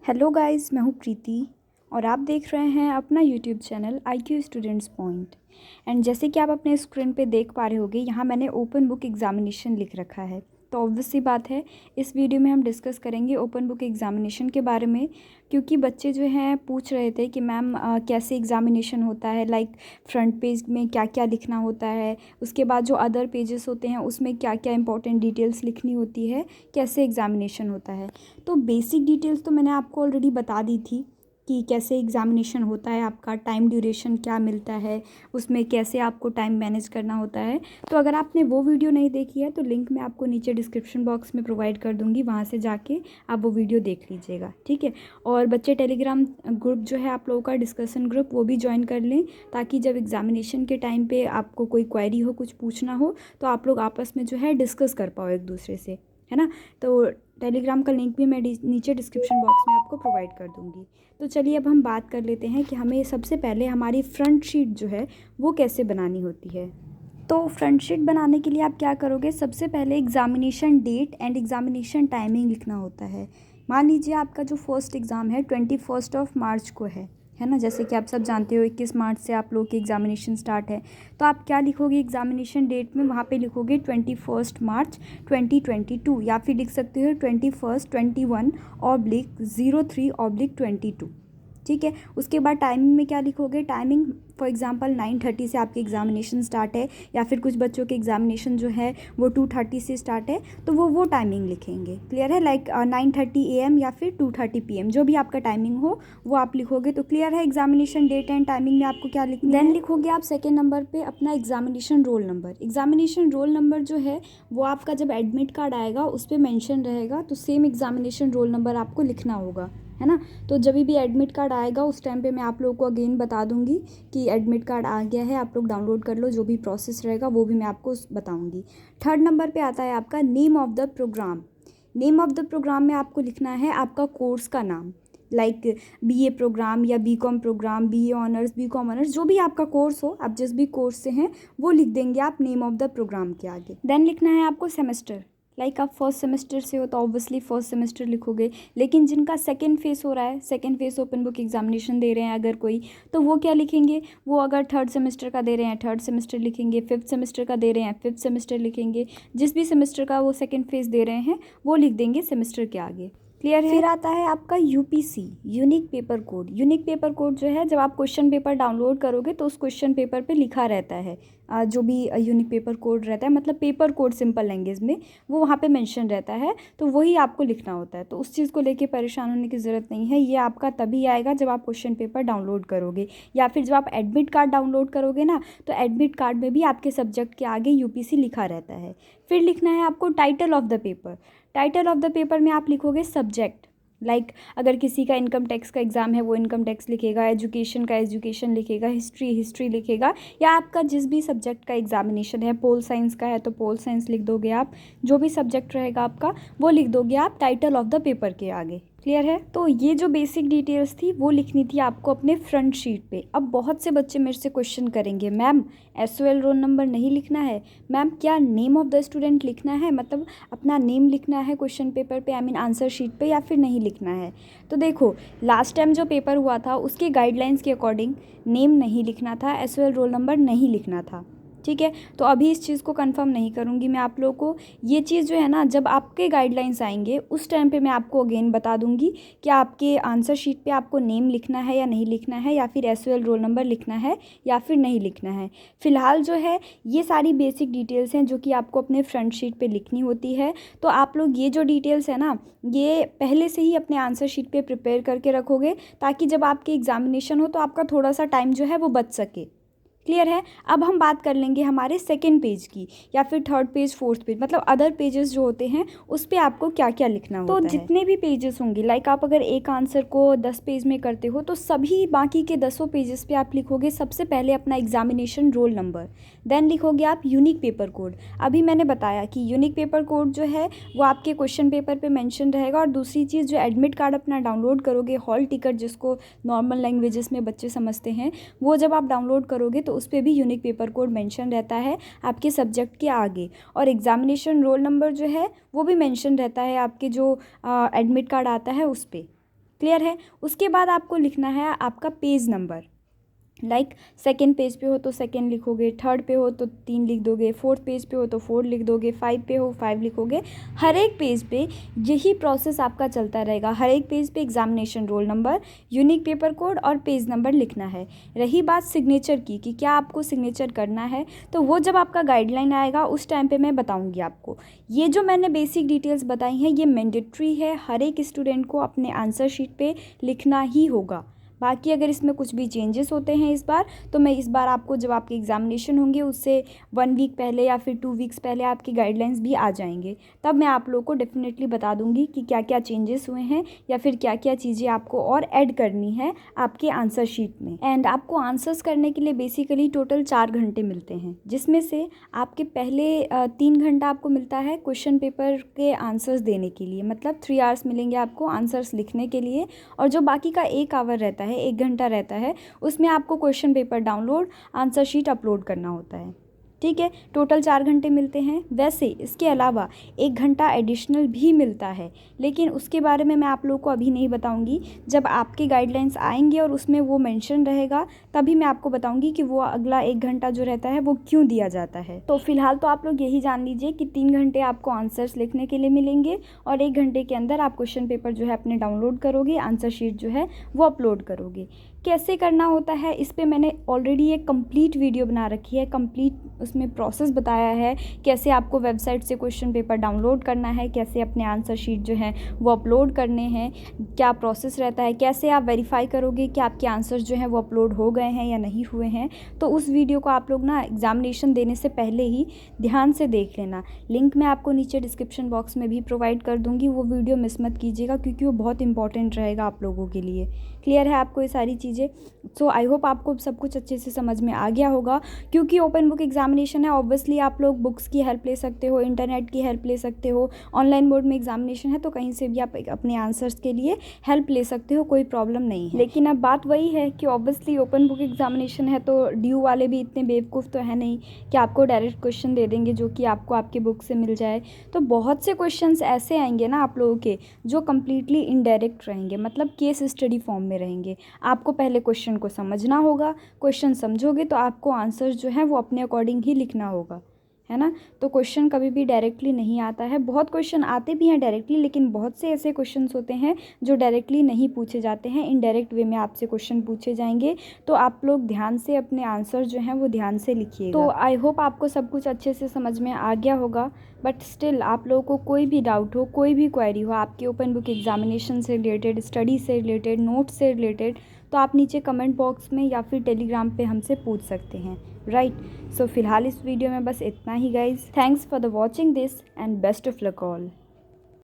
Hello guys, मैं हूँ प्रीति और आप देख रहे हैं अपना YouTube channel IQ students point. And जैसे कि आप अपने स्क्रीन पे देख पा रहे होंगे, यहाँ मैंने ओपन बुक एग्जामिनेशन लिख रखा है। तो ऑब्वियस सी बात है, इस वीडियो में हम डिस्कस करेंगे ओपन बुक एग्जामिनेशन के बारे में, क्योंकि बच्चे जो हैं पूछ रहे थे कि मैम कैसे एग्जामिनेशन होता है, लाइक फ्रंट पेज में क्या क्या लिखना होता है, उसके बाद जो अदर पेजेस होते हैं उसमें क्या क्या इंपॉर्टेंट डिटेल्स लिखनी होती है, कैसे एग्जामिनेशन होता है। तो बेसिक डिटेल्स तो मैंने आपको ऑलरेडी बता दी थी कि कैसे एग्ज़ामिनेशन होता है, आपका टाइम ड्यूरेशन क्या मिलता है, उसमें कैसे आपको टाइम मैनेज करना होता है। तो अगर आपने वो वीडियो नहीं देखी है तो लिंक मैं आपको नीचे डिस्क्रिप्शन बॉक्स में प्रोवाइड कर दूँगी, वहाँ से जाके आप वो वीडियो देख लीजिएगा, ठीक है। और बच्चे टेलीग्राम ग्रुप जो है आप लोगों का, डिस्कशन ग्रुप, वो भी ज्वाइन कर लें, ताकि जब एग्ज़ामिनेशन के टाइम पे आपको कोई क्वेरी हो, कुछ पूछना हो, तो आप लोग आपस में जो है डिस्कस कर पाओ एक दूसरे से, है ना। तो टेलीग्राम का लिंक भी मैं नीचे डिस्क्रिप्शन बॉक्स में आपको प्रोवाइड कर दूँगी। तो चलिए अब हम बात कर लेते हैं कि हमें सबसे पहले हमारी फ्रंट शीट जो है वो कैसे बनानी होती है। तो फ्रंट शीट बनाने के लिए आप क्या करोगे, सबसे पहले examination date and examination timing लिखना होता है। मान लीजिए आपका जो फर्स्ट एग्ज़ाम है 21 मार्च को है ना। जैसे कि आप सब जानते हो 21 मार्च से आप लोग की एग्ज़ामिनेशन स्टार्ट है। तो आप क्या लिखोगे एग्ज़ामिनेशन डेट में, वहाँ पे लिखोगे 21 मार्च 2022, या फिर लिख सकते हो 21/21/03/22, ठीक है। उसके बाद टाइमिंग में क्या लिखोगे, टाइमिंग फॉर एग्जांपल 9:30 से आपकी एग्ज़ामिनेशन स्टार्ट है, या फिर कुछ बच्चों के एग्ज़ामिनेशन जो है वो 2:30 से स्टार्ट है, तो वो टाइमिंग लिखेंगे। क्लियर है, लाइक 9:30 AM या फिर 2:30 PM, जो भी आपका टाइमिंग हो वो आप लिखोगे। तो क्लियर है, एग्ज़ामिनेशन डेट एंड टाइमिंग में आपको क्या लिखना है। देन लिखोगे आप सेकेंड नंबर पे अपना examination roll number. Examination roll number जो है वो आपका जब एडमिट कार्ड आएगा उस पर मैंशन रहेगा, तो सेम एग्ज़ामिनेशन रोल नंबर आपको लिखना होगा, है ना। तो जब भी एडमिट कार्ड आएगा उस टाइम पे मैं आप लोगों को अगेन बता दूंगी कि एडमिट कार्ड आ गया है, आप लोग डाउनलोड कर लो, जो भी प्रोसेस रहेगा वो भी मैं आपको बताऊंगी। थर्ड नंबर पे आता है आपका name of the program. Name of the program में आपको लिखना है आपका कोर्स का नाम, लाइक BA प्रोग्राम या BCom program, BA honours, BCom honours, जो भी आपका कोर्स हो, आप जिस भी कोर्स से हैं वो लिख देंगे आप नेम ऑफ़ द प्रोग्राम के आगे। देन लिखना है आपको सेमेस्टर, लाइक आप फर्स्ट सेमेस्टर से हो तो ऑब्वियसली फर्स्ट सेमेस्टर लिखोगे, लेकिन जिनका सेकेंड फेस हो रहा है, second phase open book examination दे रहे हैं अगर कोई, तो वो क्या लिखेंगे, वो अगर थर्ड सेमेस्टर का दे रहे हैं थर्ड सेमेस्टर लिखेंगे, फिफ्थ सेमेस्टर का दे रहे हैं फिफ्थ सेमेस्टर लिखेंगे, जिस भी सेमेस्टर का वो सेकेंड फेस दे रहे हैं वो लिख देंगे सेमेस्टर के आगे। क्लियर है। फिर आता है आपका UPC, unique paper code. Unique paper code जो है, जब आप क्वेश्चन पेपर डाउनलोड करोगे तो उस क्वेश्चन पेपर पे लिखा रहता है जो भी यूनिक पेपर कोड रहता है, मतलब पेपर कोड सिंपल लैंग्वेज में, वो वहाँ पे मेंशन रहता है, तो वही आपको लिखना होता है। तो उस चीज़ को लेके परेशान होने की ज़रूरत नहीं है, ये आपका तभी आएगा जब आप क्वेश्चन पेपर डाउनलोड करोगे, या फिर जब आप एडमिट कार्ड डाउनलोड करोगे ना, तो एडमिट कार्ड में भी आपके सब्जेक्ट के आगे UPC लिखा रहता है। फिर लिखना है आपको title of the paper. Title of the paper में आप लिखोगे सब्जेक्ट, लाइक अगर किसी का इनकम टैक्स का एग्ज़ाम है वो इनकम टैक्स लिखेगा, एजुकेशन का एजुकेशन लिखेगा, हिस्ट्री लिखेगा, या आपका जिस भी सब्जेक्ट का एग्ज़ामिनेशन है, पोल साइंस का है तो पोल साइंस लिख दोगे आप, जो भी सब्जेक्ट रहेगा आपका वो लिख दोगे आप टाइटल ऑफ द पेपर के आगे। क्लियर है। तो ये जो बेसिक डिटेल्स थी वो लिखनी थी आपको अपने फ्रंट शीट पे। अब बहुत से बच्चे मेरे से क्वेश्चन करेंगे, मैम SOL रोल नंबर नहीं लिखना है, मैम क्या नेम ऑफ़ द स्टूडेंट लिखना है, मतलब अपना नेम लिखना है क्वेश्चन पेपर पे, आई मीन आंसर शीट पे, या फिर नहीं लिखना है। तो देखो, लास्ट टाइम जो पेपर हुआ था उसके गाइडलाइंस के अकॉर्डिंग नेम नहीं लिखना था, SOL रोल नंबर नहीं लिखना था, ठीक है। तो अभी इस चीज़ को कंफर्म नहीं करूँगी मैं आप लोगों को, ये चीज़ जो है ना जब आपके गाइडलाइंस आएंगे उस टाइम पे मैं आपको अगेन बता दूँगी कि आपके आंसर शीट पे आपको नेम लिखना है या नहीं लिखना है, या फिर SOL रोल नंबर लिखना है या फिर नहीं लिखना है। फ़िलहाल जो है ये सारी बेसिक डिटेल्स हैं जो कि आपको अपने फ्रंट शीट पर लिखनी होती है। तो आप लोग ये जो डिटेल्स है ना, ये पहले से ही अपने आंसर शीट पर प्रिपेयर करके रखोगे, ताकि जब आपकी एग्ज़ामिनेशन हो तो आपका थोड़ा सा टाइम जो है वो बच सके। क्लियर है। अब हम बात कर लेंगे हमारे सेकेंड पेज की, या फिर थर्ड पेज, फोर्थ पेज, मतलब अदर पेजेस जो होते हैं उस पर आपको क्या क्या लिखना होता है। तो जितने भी पेजेस होंगे, लाइक आप अगर एक आंसर को 10 पेज में करते हो तो सभी बाकी के 10 पेजेस पे आप लिखोगे सबसे पहले अपना एग्जामिनेशन रोल नंबर, देन लिखोगे आप यूनिक पेपर कोड। अभी मैंने बताया कि यूनिक पेपर कोड जो है वो आपके क्वेश्चन पेपर पे मेंशन रहेगा। और दूसरी चीज़, जो एडमिट कार्ड अपना डाउनलोड करोगे, हॉल टिकट जिसको नॉर्मल लैंग्वेजेस में बच्चे समझते हैं, वो जब आप डाउनलोड करोगे तो उस पर भी यूनिक पेपर कोड मेंशन रहता है आपके सब्जेक्ट के आगे। और एग्जामिनेशन रोल नंबर जो है वो भी मेंशन रहता है आपके जो एडमिट कार्ड आता है उस पर। क्लियर है। उसके बाद आपको लिखना है आपका page number, like second page पे हो तो सेकेंड लिखोगे, थर्ड पे हो तो 3 लिख दोगे, फोर्थ पेज पे हो तो 4 लिख दोगे, 5 पे हो 5 लिखोगे। हर एक पेज पे यही प्रोसेस आपका चलता रहेगा। हर एक पेज पे examination roll number, unique paper code और पेज नंबर लिखना है। रही बात सिग्नेचर की कि क्या आपको सिग्नेचर करना है, तो वो जब आपका गाइडलाइन आएगा उस टाइम पे मैं बताऊँगी आपको। ये जो मैंने बेसिक डिटेल्स बताई हैं ये मैंडेटरी है, हर एक स्टूडेंट को अपने आंसर शीट पे लिखना ही होगा। बाकी अगर इसमें कुछ भी चेंजेस होते हैं इस बार, तो मैं इस बार आपको जब आपके एग्जामिनेशन होंगे उससे 1 वीक पहले या फिर 2 वीक्स पहले आपकी गाइडलाइंस भी आ जाएंगे, तब मैं आप लोगों को डेफिनेटली बता दूंगी कि क्या क्या चेंजेस हुए हैं या फिर क्या क्या चीज़ें आपको और ऐड करनी है आपके आंसर शीट में। एंड आपको आंसर्स करने के लिए बेसिकली टोटल 4 घंटे मिलते हैं, जिसमें से आपके पहले 3 घंटा आपको मिलता है क्वेश्चन पेपर के आंसर्स देने के लिए, मतलब 3 आवर्स मिलेंगे आपको आंसर्स लिखने के लिए। और जो बाकी का 1 आवर रहता है, 1 घंटा रहता है, उसमें आपको question paper download, answer sheet upload करना होता है। ठीक है, टोटल 4 घंटे मिलते हैं। वैसे इसके अलावा 1 घंटा एडिशनल भी मिलता है, लेकिन उसके बारे में मैं आप लोगों को अभी नहीं बताऊंगी। जब आपके गाइडलाइंस आएंगे और उसमें वो मेंशन रहेगा तभी मैं आपको बताऊंगी कि वो अगला 1 घंटा जो रहता है वो क्यों दिया जाता है। तो फिलहाल तो आप लोग यही जान लीजिए कि 3 घंटे आपको आंसर्स लिखने के लिए मिलेंगे और 1 घंटे के अंदर आप क्वेश्चन पेपर जो है अपने डाउनलोड करोगे, आंसर शीट जो है वो अपलोड करोगे। कैसे करना होता है इस पे मैंने ऑलरेडी एक कंप्लीट वीडियो बना रखी है, कंप्लीट उसमें प्रोसेस बताया है, कैसे आपको वेबसाइट से क्वेश्चन पेपर डाउनलोड करना है, कैसे अपने आंसर शीट जो है वो अपलोड करने हैं, क्या प्रोसेस रहता है, कैसे आप वेरीफाई करोगे कि आपके आंसर्स जो हैं वो अपलोड हो गए हैं या नहीं हुए हैं। तो उस वीडियो को आप लोग ना एग्जामिनेशन देने से पहले ही ध्यान से देख लेना। लिंक मैं आपको नीचे डिस्क्रिप्शन बॉक्स में भी प्रोवाइड कर दूँगी, वो वीडियो मिस मत कीजिएगा क्योंकि वो बहुत इंपॉर्टेंट रहेगा आप लोगों के लिए। क्लियर है आपको ये सारी चीज़ें? सो आई होप आपको सब कुछ अच्छे से समझ में आ गया होगा। क्योंकि ओपन बुक एग्जामिनेशन है, ऑब्वियसली आप लोग बुक्स की हेल्प ले सकते हो, इंटरनेट की हेल्प ले सकते हो, ऑनलाइन मोड में एग्जामिनेशन है तो कहीं से भी आप अपने आंसर्स के लिए हेल्प ले सकते हो, कोई प्रॉब्लम नहीं है। लेकिन अब बात वही है कि ऑब्वियसली ओपन बुक एग्जामिनेशन है तो ड्यू वाले भी इतने बेवकूफ़ तो है नहीं कि आपको डायरेक्ट क्वेश्चन दे देंगे जो कि आपको आपके बुक से मिल जाए। तो बहुत से क्वेश्चंस ऐसे आएंगे ना आप लोगों के जो कम्प्लीटली इनडायरेक्ट रहेंगे, मतलब केस स्टडी फॉर्म में रहेंगे। आपको पहले क्वेश्चन को समझना होगा, क्वेश्चन समझोगे तो आपको आंसर्स जो है वो अपने अकॉर्डिंग ही लिखना होगा, है ना। तो क्वेश्चन कभी भी डायरेक्टली नहीं आता है, बहुत क्वेश्चन आते भी हैं डायरेक्टली, लेकिन बहुत से ऐसे क्वेश्चंस होते हैं जो डायरेक्टली नहीं पूछे जाते हैं, इनडायरेक्ट वे में आपसे क्वेश्चन पूछे जाएंगे। तो आप लोग ध्यान से अपने आंसर जो हैं वो ध्यान से लिखिएगा। तो आई होप आपको सब कुछ अच्छे से समझ में आ गया होगा। बट स्टिल आप लोगों को कोई भी डाउट हो, कोई भी क्वेरी हो आपके ओपन बुक एग्जामिनेशन से रिलेटेड, स्टडी से रिलेटेड, नोट्स से रिलेटेड, तो आप नीचे कमेंट बॉक्स में या फिर टेलीग्राम पे हमसे पूछ सकते हैं, राइट। सो फिलहाल इस वीडियो में बस इतना ही guys. Thanks for the watching this and best of luck all.